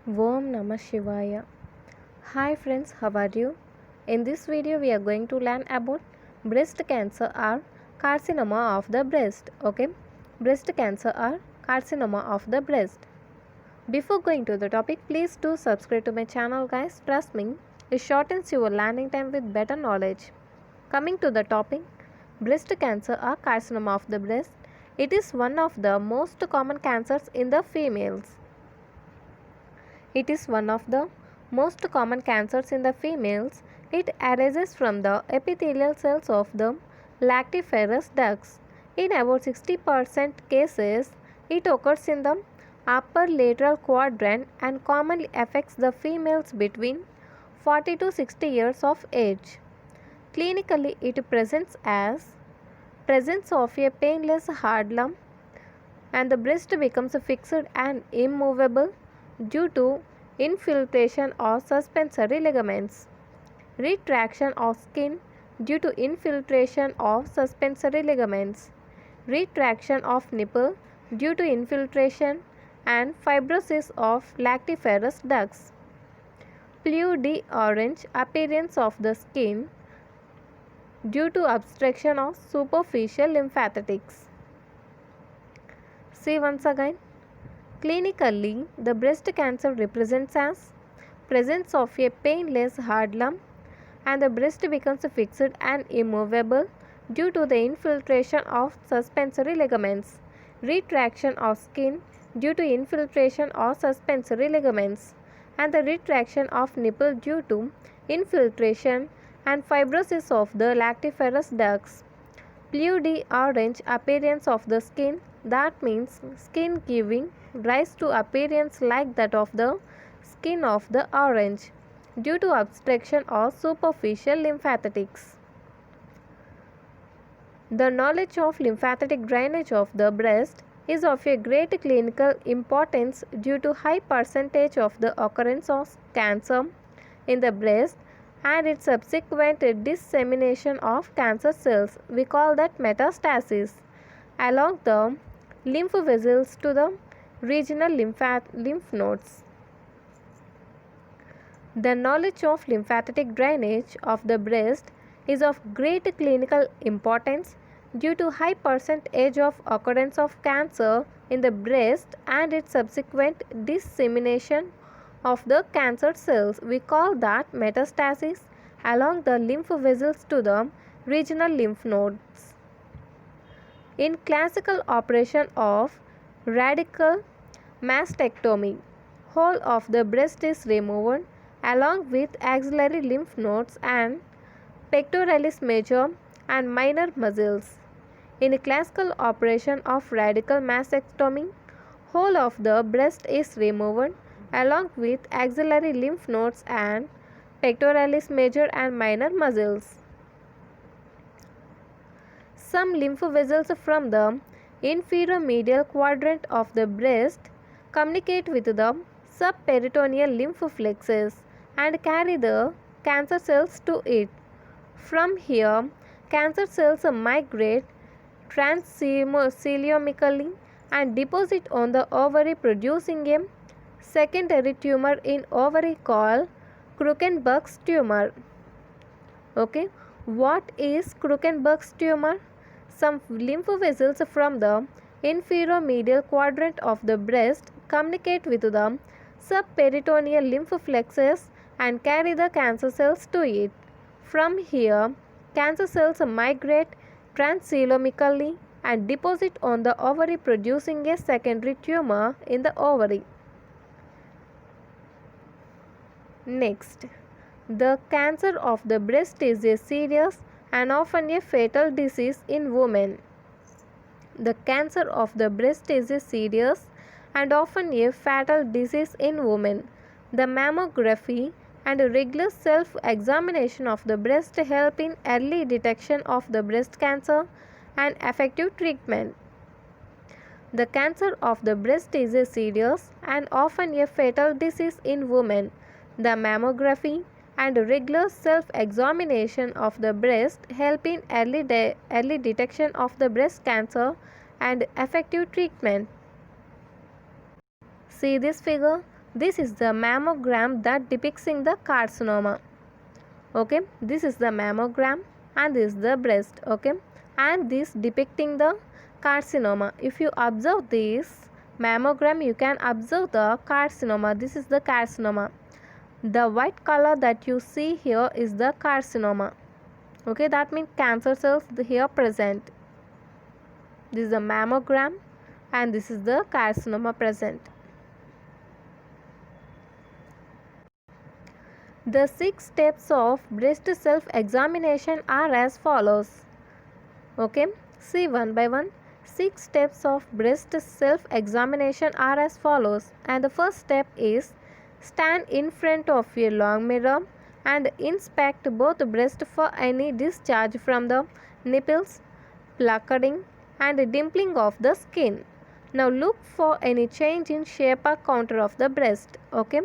Om Namah Shivaya. Hi friends, how are you? In this video we are going to learn about breast cancer or carcinoma of the breast. Okay, breast cancer or carcinoma of the breast. Before going to the topic, please do subscribe to my channel guys. Trust me, it shortens your learning time with better knowledge. Coming to the topic, breast cancer or carcinoma of the breast. It is one of the most common cancers in the females. It is one of the most common cancers in the females. It arises from the epithelial cells of the lactiferous ducts. In about 60% cases, it occurs in the upper lateral quadrant and commonly affects the females between 40 to 60 years of age. Clinically, it presents as presence of a painless hard lump, and the breast becomes fixed and immovable due to infiltration of suspensory ligaments, retraction of skin due to infiltration of suspensory ligaments, retraction of nipple due to infiltration, and fibrosis of lactiferous ducts. Blue-orange appearance of the skin due to obstruction of superficial lymphatics. See once again. Clinically, the breast cancer represents as presence of a painless hard lump, and the breast becomes fixed and immovable due to the infiltration of suspensory ligaments, retraction of skin due to infiltration of suspensory ligaments, and the retraction of nipple due to infiltration, and fibrosis of the lactiferous ducts. Blue-orange appearance of the skin, that means skin giving rise to appearance like that of the skin of the orange due to obstruction of superficial lymphatics. The knowledge of lymphatic drainage of the breast is of a great clinical importance due to high percentage of the occurrence of cancer in the breast and its subsequent dissemination of cancer cells. We call that metastasis along the lymph vessels to the regional lymph nodes. The knowledge of lymphatic drainage of the breast is of great clinical importance due to high percentage of occurrence of cancer in the breast and its subsequent dissemination of the cancer cells. We call that metastasis along the lymph vessels to the regional lymph nodes. In classical operation of radical mastectomy, whole of the breast is removed along with axillary lymph nodes and pectoralis major and minor muscles. In classical operation of radical mastectomy, whole of the breast is removed along with axillary lymph nodes and pectoralis major and minor muscles. Some lymph vessels from the inferior medial quadrant of the breast communicate with the subperitoneal lymph plexus and carry the cancer cells to it. From here, cancer cells migrate transcoelomically and deposit on the ovary, producing a secondary tumor in ovary called Krukenberg's tumor. Okay, what is Krukenberg's tumor? Some lymph vessels from the inferior medial quadrant of the breast communicate with the subperitoneal lymph plexus and carry the cancer cells to it. From here, cancer cells migrate transcoelomically and deposit on the ovary, producing a secondary tumor in the ovary. Next, the cancer of the breast is a serious and often a fatal disease in women. The cancer of the breast is a serious and often a fatal disease in women. The mammography and regular self-examination of the breast help in early detection of the breast cancer and effective treatment. The cancer of the breast is a serious and often a fatal disease in women. The mammography and regular self-examination of the breast help in early detection of the breast cancer and effective treatment. See this figure. This is the mammogram that depicts in the carcinoma. Okay, this is the mammogram and this is the breast. Okay, and this depicting the carcinoma. If you observe this mammogram, you can observe the carcinoma. This is the carcinoma. The white color that you see here is the carcinoma. Okay, that means cancer cells here present. This is the mammogram and this is the carcinoma present. The 6 steps of breast self-examination are as follows. Okay, see one by one. 6 steps of breast self-examination are as follows. And the first step is stand in front of a long mirror and inspect both breasts for any discharge from the nipples, puckering and dimpling of the skin. Now look for any change in shape or contour of the breast. Okay.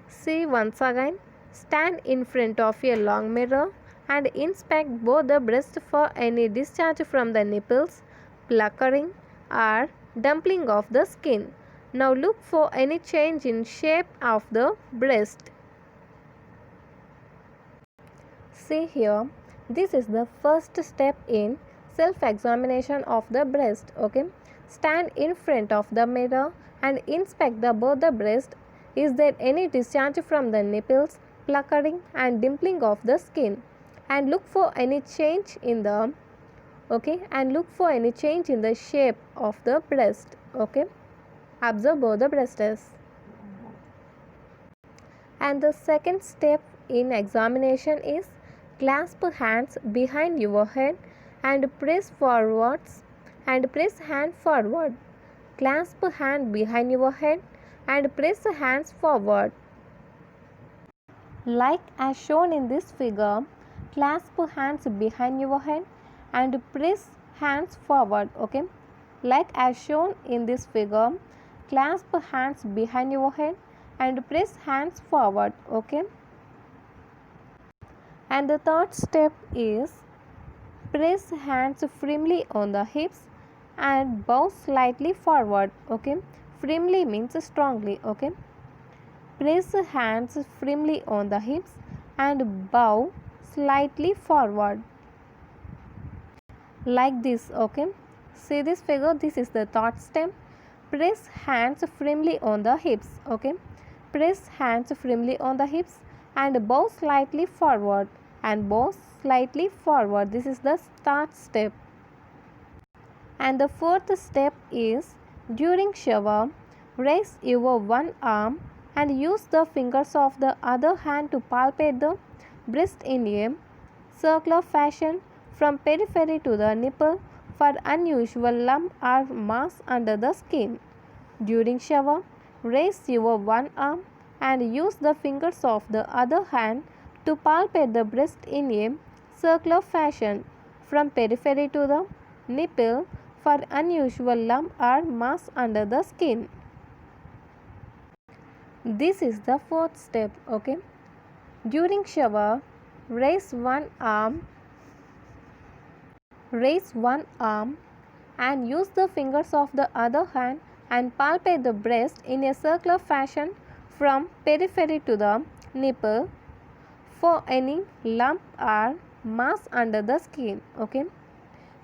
See once again, stand in front of a long mirror and inspect both the breasts for any discharge from the nipples, puckering or dumpling of the skin. Now look for any change in shape of the breast. See here, this is the first step in self-examination of the breast. Okay, stand in front of the mirror and inspect both the breast. Is there any discharge from the nipples, puckering and dimpling of the skin? And look for any change in the shape of the breast. Okay, observe both the breasts. And the second step in examination is clasp hands behind your head and press forwards and press hand forward. Clasp hand behind your head and press hands forward. Like as shown in this figure, clasp hands behind your head and press hands forward. Okay, like as shown in this figure, clasp hands behind your head and press hands forward. Okay, and the third step is press hands firmly on the hips and bow slightly forward. Okay, firmly means strongly. Okay, press hands firmly on the hips and bow slightly forward like this. Okay, see this figure, this is the third step. Press hands firmly on the hips. Okay, press hands firmly on the hips and bow slightly forward and bow slightly forward. This is the third step. And the fourth step is during shower, raise your one arm and use the fingers of the other hand to palpate the breast in a circular fashion from periphery to the nipple for unusual lump or mass under the skin. During shower, raise your one arm and use the fingers of the other hand to palpate the breast in a circular fashion from periphery to the nipple for unusual lump or mass under the skin. This is the fourth step. Okay, during shower, raise one arm and use the fingers of the other hand and palpate the breast in a circular fashion from periphery to the nipple for any lump or mass under the skin. Okay,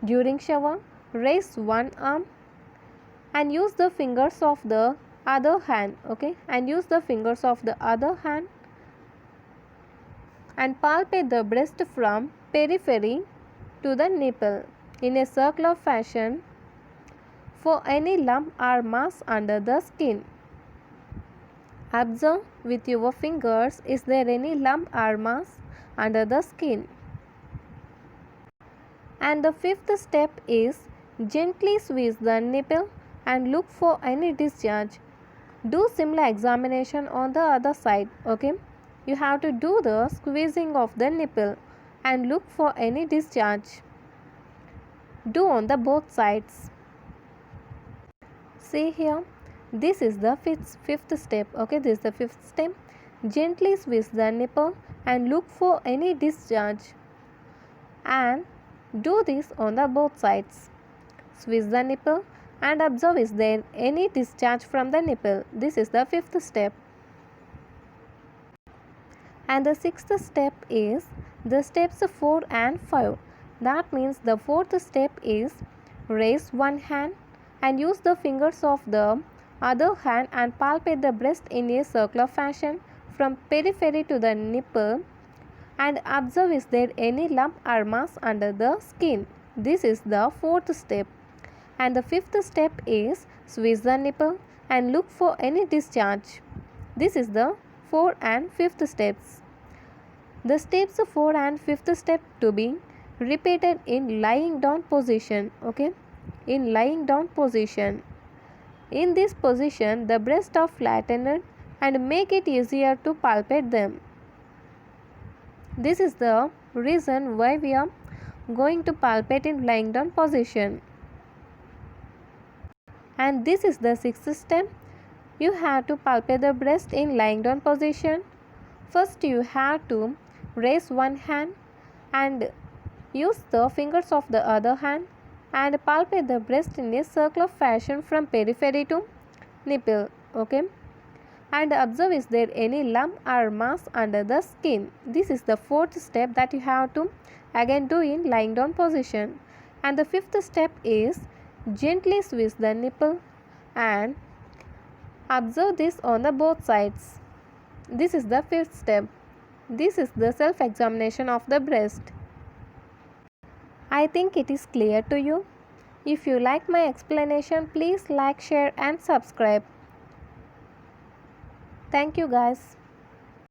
during shower, raise one arm and use the fingers of the other hand. Okay, and use the fingers of the other hand and palpate the breast from periphery to the nipple in a circular fashion for any lump or mass under the skin. Observe with your fingers, is there any lump or mass under the skin? And the fifth step is gently squeeze the nipple and look for any discharge. Do similar examination on the other side. Okay, you have to do the squeezing of the nipple and look for any discharge. Do on the both sides. See here, this is the fifth step. Okay, this is the fifth step. Gently squeeze the nipple and look for any discharge, and do this on the both sides. Squeeze the nipple and observe is there any discharge from the nipple. This is the fifth step. And the sixth step is the steps 4 and 5. That means the fourth step is raise one hand and use the fingers of the other hand and palpate the breast in a circular fashion from periphery to the nipple and observe is there any lump or mass under the skin. This is the fourth step. And the fifth step is squeeze the nipple and look for any discharge. This is the 4 and 5th steps. The steps 4 and 5th step to be repeated in lying down position. Okay, in lying down position. In this position, the breasts are flattened and make it easier to palpate them. This is the reason why we are going to palpate in lying down position. And this is the sixth step. You have to palpate the breast in lying down position. First, you have to raise one hand and use the fingers of the other hand and palpate the breast in a circular fashion from periphery to nipple. Okay, and observe is there any lump or mass under the skin. This is the fourth step that you have to again do in lying down position. And the fifth step is gently squeeze the nipple and observe this on the both sides. This is the fifth step. This is the self-examination of the breast. I think it is clear to you. If you like my explanation, please like, share and subscribe. Thank you guys.